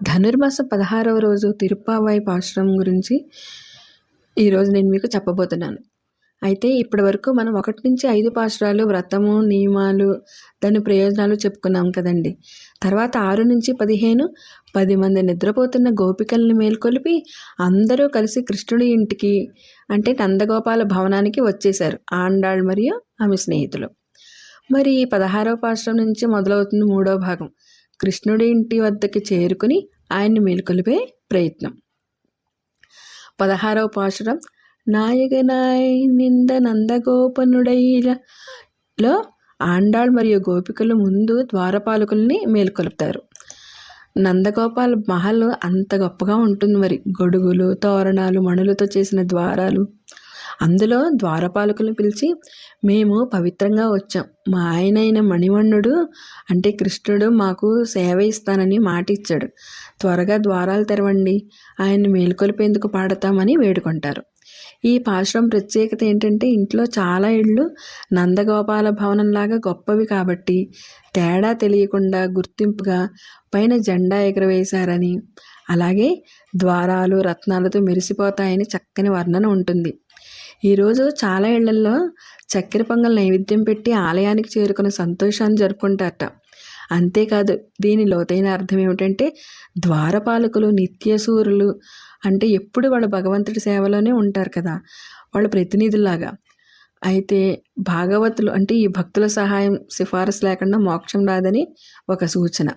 ధనుర్మాసం 16వ రోజు తిరుప్పావై పాశురం గురించి ఈరోజు నేను మీకు చెప్పబోతున్నాను. అయితే ఇప్పటి వరకు మనం 1-5 పాశురాలు వ్రతము, నియమాలు, దాని ప్రయోజనాలు చెప్పుకున్నాం కదండి. తర్వాత 6-15 10 మంది నిద్రపోతున్న గోపికల్ని మేల్కొలిపి అందరూ కలిసి కృష్ణుడి ఇంటికి అంటే నందగోపాల భవనానికి వచ్చేశారు, ఆండాళ్ మరియు ఆమె స్నేహితులు. మరి 16వ పాశురం నుంచి మొదలవుతుంది 3వ భాగం, కృష్ణుడి ఇంటి వద్దకి చేరుకుని ఆయన్ని మేల్కొలిపే ప్రయత్నం. 16వ పాశురం నాయగనాయ్ నింద నందగోపనుడైలో ఆండాళ్ మరియు గోపికలు ముందు ద్వారపాలకుల్ని మేల్కొలుపుతారు. నందగోపాల్ మహల్ అంత గొప్పగా ఉంటుంది. మరి గొడుగులు, తోరణాలు, మణులతో చేసిన ద్వారాలు. అందులో ద్వారపాలకులను పిలిచి, మేము పవిత్రంగా వచ్చాం, మా ఆయనైన మణివన్నుడు అంటే కృష్ణుడు మాకు సేవ ఇస్తానని మాట ఇచ్చాడు, త్వరగా ద్వారాలు తెరవండి, ఆయన్ని మేల్కొలిపేందుకు పాడతామని వేడుకుంటారు. ఈ పాశురం ప్రత్యేకత ఏంటంటే, ఇంట్లో చాలా ఇళ్ళు నందగోపాల భవనంలాగా గొప్పవి కాబట్టి తేడా తెలియకుండా గుర్తింపుగా పైన జెండా ఎగరవేశారని, అలాగే ద్వారాలు రత్నాలతో మెరిసిపోతాయని చక్కని వర్ణన ఉంటుంది. ఈరోజు చాలా ఇళ్లల్లో చక్కెర పొంగల్ నైవేద్యం పెట్టి ఆలయానికి చేరుకున్న సంతోషాన్ని జరుపుకుంటారట. అంతేకాదు, దీని లోతైన అర్థం ఏమిటంటే, ద్వారపాలకులు నిత్యసూరులు అంటే ఎప్పుడు వాళ్ళ భగవంతుడి సేవలోనే ఉంటారు కదా, వాళ్ళ ప్రతినిధుల్లాగా. అయితే భాగవతులు అంటే ఈ భక్తుల సహాయం సిఫారసు లేకుండా మోక్షం రాదని ఒక సూచన.